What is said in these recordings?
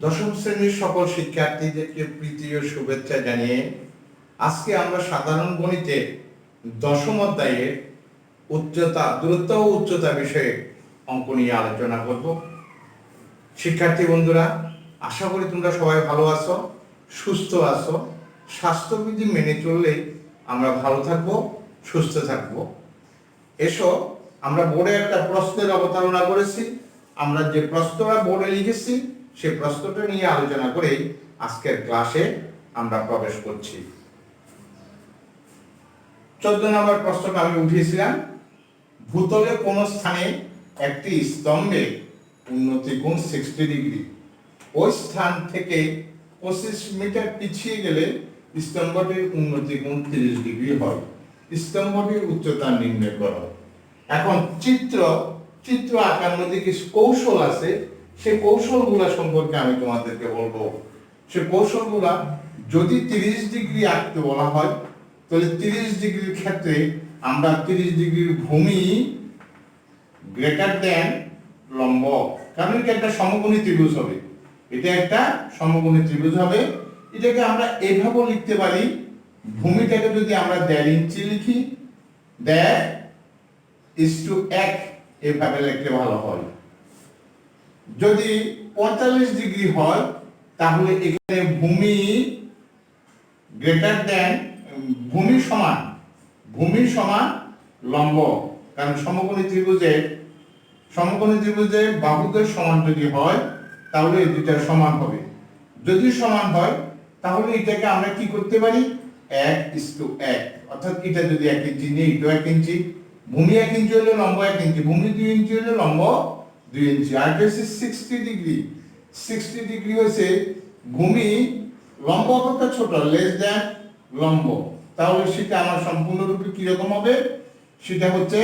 দশম শ্রেণীর সকল শিক্ষার্থীদেরকে প্রীতি ও শুভেচ্ছা জানিয়ে আজকে আমরা সাধারণ গণিতের দশম অধ্যায়ের দূরত্ব ও উচ্চতা বিষয়ে অঙ্ক নিয়ে আলোচনা করব। শিক্ষার্থী বন্ধুরা, আশা করি তোমরা সবাই ভালো আছো, সুস্থ আছো। স্বাস্থ্যবিধি মেনে চললে আমরা ভালো থাকবো, সুস্থ থাকবো। এসো, আমরা বোর্ডে একটা প্রশ্নের অবতারণা করেছি। আমরা যে প্রশ্নটা বোর্ডে লিখেছি সেই প্রশ্নটা নিয়ে আলোচনা করে আজকের ক্লাসে আমরা প্রবেশ করছি। 14 নম্বর প্রশ্নটা আমি উঠিয়েছিলাম, ভূতলে কোন স্থানে একটি স্তম্ভে উন্নতি কোণ 60 ডিগ্রি, ওই স্থান থেকে 25 মিটার পিছিয়ে গেলে স্তম্ভটির উন্নতি কোণ 30 ডিগ্রি হয়। স্তম্ভটির উচ্চতা নির্ণয় করো। এখন চিত্র আঁকার মধ্যে কিছু কৌশল আছে, সেই কৌশলগুলো সম্পর্কে আমি তোমাদেরকে বলবো। সেই কৌশলগুলা, যদি 30 ডিগ্রি আঁকতে বলা হয় তাহলে 30 ডিগ্রির ক্ষেত্রে আমরা 30 ডিগ্রির ভূমি গ্রেটার দেন লম্ব, কারণ এটা একটা সমকোণী ত্রিভুজ হবে। এটা একটা সমকোণী ত্রিভুজ হবে। এটাকে আমরা এভাবেও লিখতে পারি, ভূমিটাকে যদি আমরা 1.5 ইঞ্চি লিখি, 1.5:1 এভাবে লিখলে ভালো হয়। যদি 45 ডিগ্রি হয় তাহলে এখানে ভূমি গ্রেটার দেন ভূমি সমান লম্ব, কারণ সমকোণী ত্রিভুজের বাহুদের সমান যদি হয় তাহলে এই দুইটা সমান হবে। যদি সমান হয় তাহলে এটাকে আমরা কি করতে পারি, 1:1, অর্থাৎ এটা যদি 1 ইঞ্চি নিই, এটা 1 ইঞ্চি, ভূমি 1 ইঞ্চি হলে লম্ব 1 ইঞ্চি, ভূমি 2 ইঞ্চি হলে লম্ব 2 ইঞ্চি। আর হচ্ছে 60 ডিগ্রি। 60 ডিগ্রি হচ্ছে ভূমি লম্ব অপেক্ষা ছোট, লেস দ্যান লম্ব। তাহলে সেটা আমার সম্পূর্ণরূপে কি রকম হবে, সেটা হচ্ছে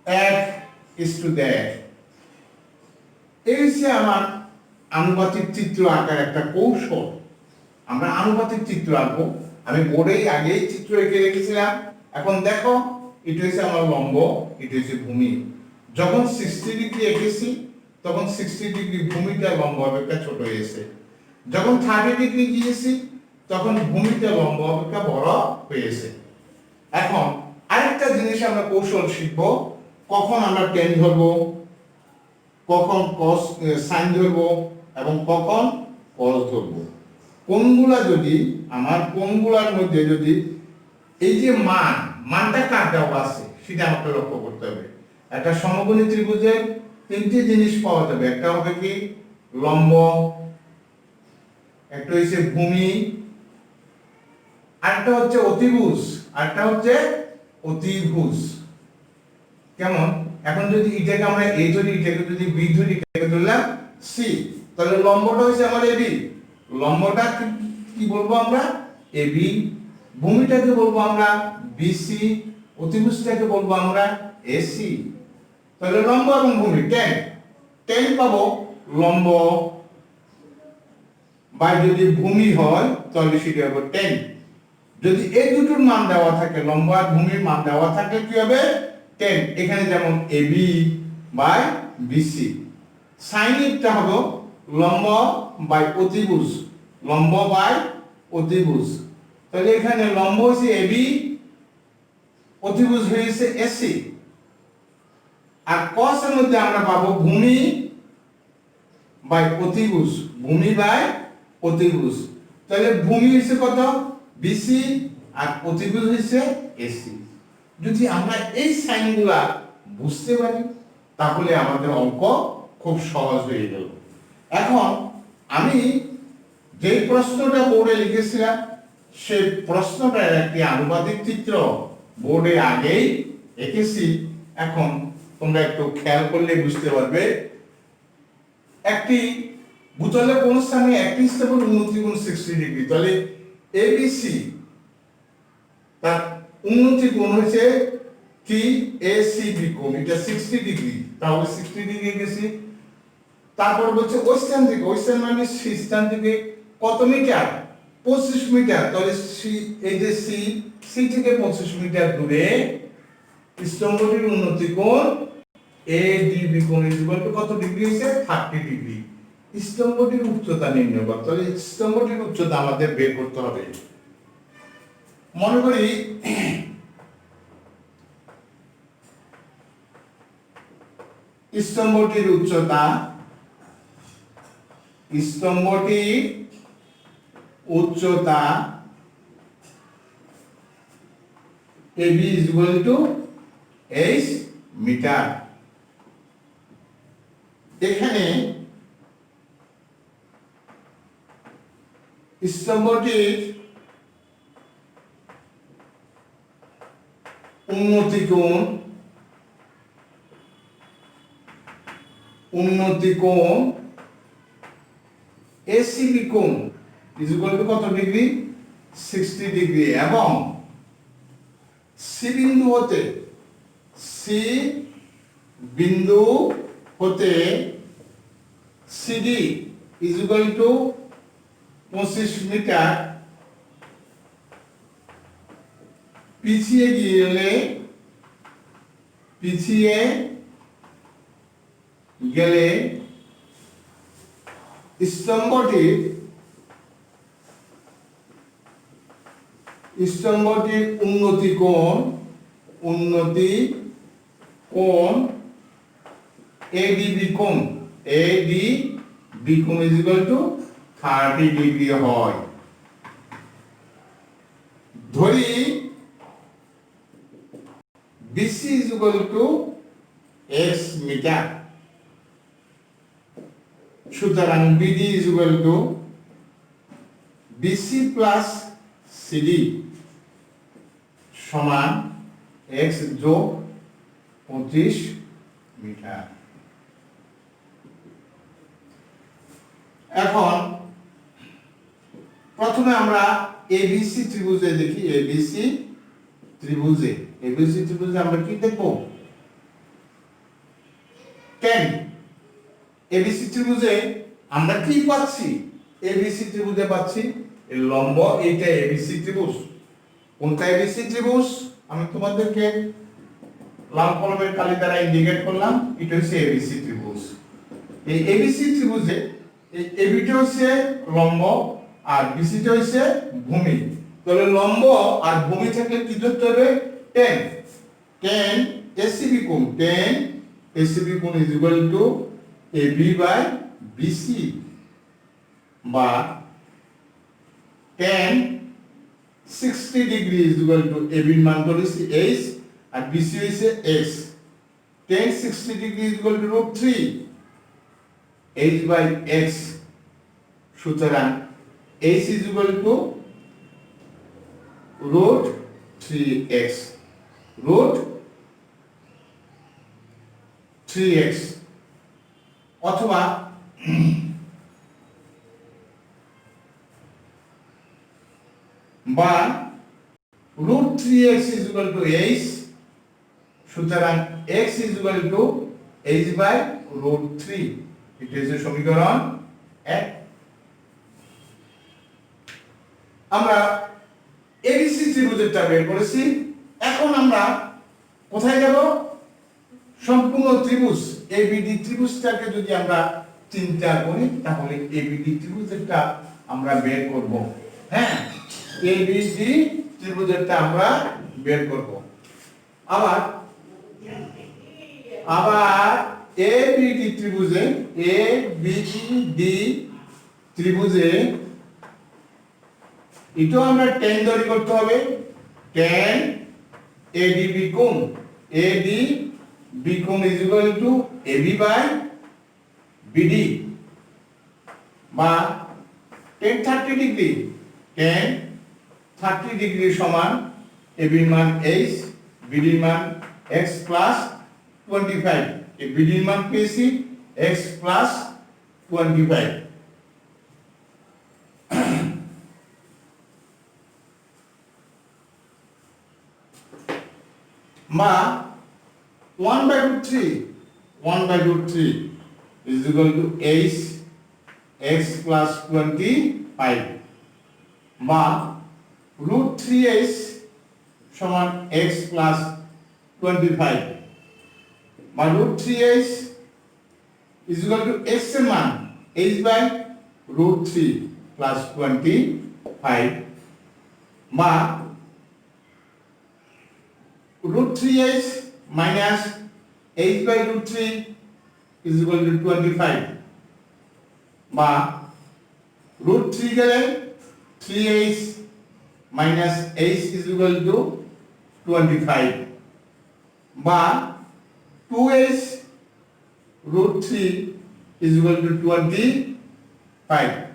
1:1। এই হচ্ছে আমার আনুপাতিক চিত্র আঁকার একটা কৌশল। আমরা আনুপাতিক চিত্র আঁকবো। আমি বোর্ডেই আগেই চিত্র এঁকে রেখেছিলাম। এখন দেখো, এটা হচ্ছে আমার লম্ব, এটা হচ্ছে ভূমি। যখন 60 ডিগ্রি এঁকেছি তখন 60 ডিগ্রি ভূমিটা লম্ব অপেক্ষা ছোট হয়েছে। যখন 30 ডিগ্রি গিয়েছি তখন ভূমিটা লম্ব অপেক্ষা বড় হয়েছে। এখন আরেকটা জিনিস আমরা কৌশল শিখবো, কখন আমরা টেন ধরবো, কখন কস সাইন ধরবো এবং কখন কস ধরবো। কোণগুলা যদি কোণগুলার মধ্যে যদি এই যে মানটা কার দেওয়া আছে সেটা আমাকে লক্ষ্য করতে হবে। একটা সমকোণী ত্রিভুজের 3টি জিনিস পাওয়া যাবে, একটা হবে কি লম্ব, একটা হচ্ছে ভূমি, আরেকটা হচ্ছে অতিভুজ। কেমন? এখন যদি এটাকে আমরা এ ধরি, এটাকে যদি বি ধরি, এটাকে ধরলাম সি, তাহলে লম্বটা হচ্ছে আমার এবি। লম্বটা কি বলবো আমরা, এবি। ভূমিটাকে বলবো আমরা বিসি, অতিভুজটাকে বলবো আমরা এসি। তাহলে লম্ব এবং ভূমি 10 পাবো লম্ব, বা যদি ভূমি হয় তাহলে সেটা হবে 10। যদি এই দুটোর মান দেওয়া থাকে, লম্ব আর ভূমির মান দেওয়া থাকে, কি হবে 10। এখানে যেমন এবি বাই বিসি। সাইনটা হলো লম্ব বাই অতিভুজ, লম্ব বাই অতিভুজ। তাহলে এখানে লম্ব হচ্ছে এবি, অতিভুজ হয়েছে এসি। আর cos এর মধ্যে আমরা পাবো ভূমি বাই অতিভুজ, ভূমি বাই অতিভুজ। তাহলে ভূমি হচ্ছে কত, বিসি, আর অতিভুজ হচ্ছে এসি। যদি আমরা এই সাইনগুলা বুঝতে পারি তাহলে আমাদের অঙ্ক খুব সহজ হয়ে গেল। এখন আমি যে প্রশ্নটা বোর্ডে লিখেছিলাম সেই প্রশ্নটার একটি আনুপাতিক চিত্র বোর্ডে আগেই এঁকেছি। এখন তোমরা একটু খেয়াল করলে বুঝতে পারবে, একটি ভূতলে কোন স্থানে একটি স্তম্ভের উন্নতি কোণ 60 ডিগ্রি, তাহলে এবিসি তার উন্নতি কোণ হচ্ছে কি এসিবি কোণ, এটা 60 ডিগ্রি। তাহলে 60 ডিগ্রি গেছি। তারপর বলছে ওয়েস্টার্ন মানে স্থান থেকে কত মিটার, 25 মিটার। তাহলে এই যে সি থেকে 25 মিটার দূরে স্তম্ভটির উন্নতি কোণ এডিবি কোণ কত ডিগ্রি হইছে, 30 ডিগ্রি। স্তম্ভটির উচ্চতা নির্ণয় করতে হবে। স্তম্ভটির উচ্চতা আমাদের বের করতে হবে। মনে করি স্তম্ভটির উচ্চতা AB is equal to h metre. এখানে স্তম্ভটির উন্নতি কোণ ACB কোণ is equal to কত ডিগ্রি? 60 ডিগ্রি। এবং C বিন্দু হতে CD is equal to 25 metre পিছিয়ে গেলে স্তম্ভটির উন্নতি কোণ ADB কোণ is equal to 30 ডিগ্রি হয়। ধরি BC is equal to x metre. সুতরাং BD is equal to BC plus CD সমান x যোগ 25 মিটার। এখন প্রথমে আমরা ABC ত্রিভুজে দেখি। ABC ত্রিভুজে আমরা কি দেখব? tan। ABC ত্রিভুজে আমরা কি পাচ্ছি? ABC ত্রিভুজে পাচ্ছি এই লম্ব, এইটা ABC ত্রিভুজ। কোনটা ABC ত্রিভুজ? আমি তোমাদেরকে লাল কলমের কালি দ্বারা ইন্ডিকেট করলাম, এটা হচ্ছে ABC ত্রিভুজ। এই ABC ত্রিভুজে এই ABটা হচ্ছে লম্ব আর BCটা হচ্ছে ভূমি। তাহলে লম্ব আর ভূমি থাকলে কি ধরতে হবে? tan ACB কোণ is equal to AB by BC বা tan 60 degree is equal to AB এর মান ধরেছি h আর BC হইছে x। tan 60 degree is equal to √3 h by x। সুতরাং h is equal to √3x অথবা বা √3x is equal to h। সুতরাং x is equal to h by √3। এটা হচ্ছে সমীকরণ 1। আমরা ABC ত্রিভুজেরটা বের করেছি। এখন আমরা কোথায় যাব? সম্পূর্ণ ত্রিভুজ ABD ত্রিভুজটাকে যদি আমরা চিন্তা করি তাহলে ABD ত্রিভুজেরটা আমরা বের করব। হ্যাঁ, ABD ত্রিভুজেরটা আমরা বের করব। আবার ABD ত্রিভুজে এটাও আমরা tan ধরে করতে হবে। tan ADB কোণ is equal to AB by BD বা tan 30 ডিগ্রি সমান AB এর মান h, BD এর মান x plus 25। এই BD এর মান পেয়েছি x plus 25। মা 1/√3 is equal to h x plus 25 বা √3h সমান x plus 25 বা √3h is equal to x এর মান h by root 3 plus 25 বা root 3h minus h by root 3 is equal to 25 বা root 3 গেলে 3h minus h is equal to 25 বা 2h root 3 is equal to 25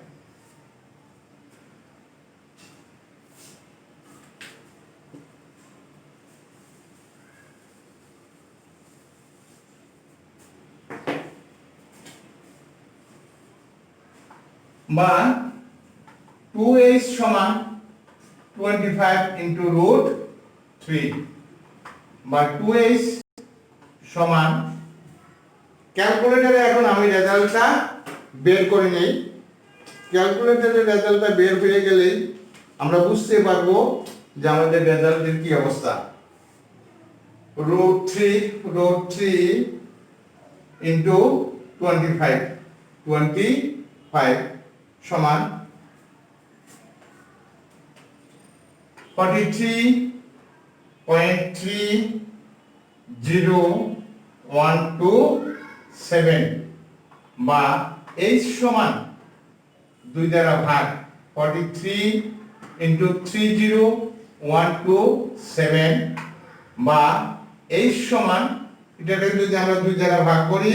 বা 2h সমান 25 into root 3 বা 2h সমান ক্যালকুলেটরে এখন আমি রেজাল্টটা বের করে নেই ক্যালকুলেটরে রেজাল্টটা বের হয়ে গেলেই আমরা বুঝতে পারবো যে আমাদের রেজাল্টের কি অবস্থা root 3 into 25 সমান 43.3017 বা h সমান 2 দ্বারা ভাগ 43 into 30127 বা h সমান এটাকে যদি আমরা 2 দ্বারা ভাগ করি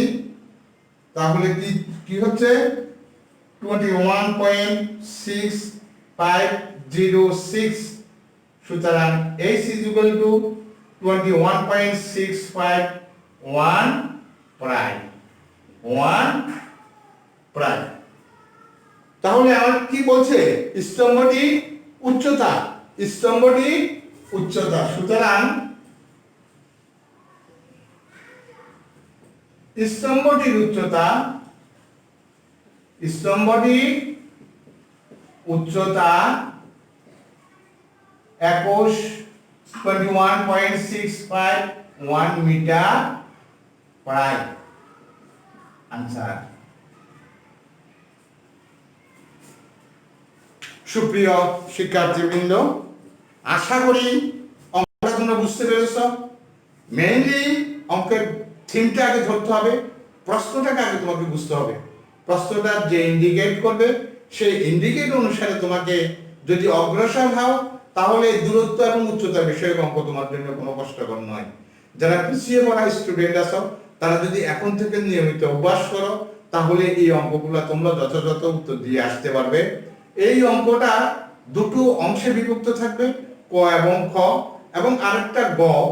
তাহলে কি হচ্ছে 21.6506 সুতরাং h is equal to 21.651 প্রায় 1 প্রায় তাহলে আমার কি বলছে স্তম্ভটির উচ্চতা সুতরাং স্তম্ভটির উচ্চতা 21.651 মিটার প্রায় আনসার সুপ্রিয় শিক্ষার্থীবৃন্দ আশা করি অঙ্কটা তোমরা বুঝতে পেরেছো মেইনলি অঙ্কের থিমটা আগে ধরতে হবে প্রশ্নটাকে আগে তোমাকে বুঝতে হবে প্রশ্নটা যে ইন্ডিকেট করবে সেই ইন্ডিকেট অনুসারে তোমাকে যদি অগ্রসর হও তাহলে দূরত্ব এবং উচ্চতার বিষয়ে অঙ্ক তোমার জন্য কোনো কষ্টকর নয় যারা পিছিয়ে পড়া স্টুডেন্ট আছো তারা যদি এখন থেকে নিয়মিত অভ্যাস করো তাহলে এই অঙ্কগুলো তোমরা যথাযথ উত্তর দিয়ে আসতে পারবে এই অঙ্কটা দুটো অংশে বিভক্ত থাকবে ক এবং খ এবং আরেকটা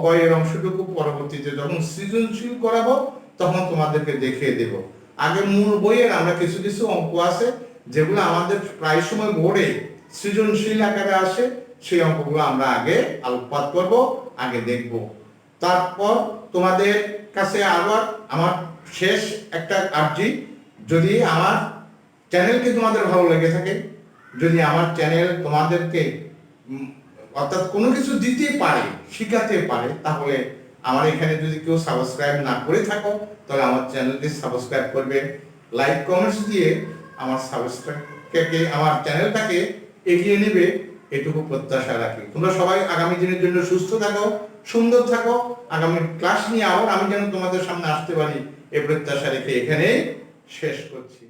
গ এর অংশটুকু পরবর্তীতে যখন সৃজনশীল করাবো তখন তোমাদেরকে দেখিয়ে দেব আগে মূল বইয়ের আমরা কিছু কিছু অঙ্ক আছে যেগুলো আমাদের প্রায় সময় বোর্ডে সৃজনশীল আকারে আসে সেই অঙ্কগুলো আমরা আগে আলোকপাত করব আগে দেখব তারপর তোমাদের কাছে আবার আমার শেষ একটা আর্জি যদি আমার চ্যানেলটি তোমাদের ভালো লেগে থাকে যদি আমার চ্যানেল তোমাদেরকে অর্থাৎ কোনো কিছু দিতে পারে শিখাতে পারে তাহলে আমার এখানে যদি কেউ সাবস্ক্রাইব না করে থাকো তাহলে আমার চ্যানেলটি সাবস্ক্রাইব করবে লাইক কমেন্টস দিয়ে আমার আমার চ্যানেলটাকে এগিয়ে নেবে এটুকু প্রত্যাশা রাখি তোমরা সবাই আগামী দিনের জন্য সুস্থ থাকো সুন্দর থাকো আগামী ক্লাস নিয়ে আবার আমি যেন তোমাদের সামনে আসতে পারি এই প্রত্যাশা রেখে এখানে শেষ করছি।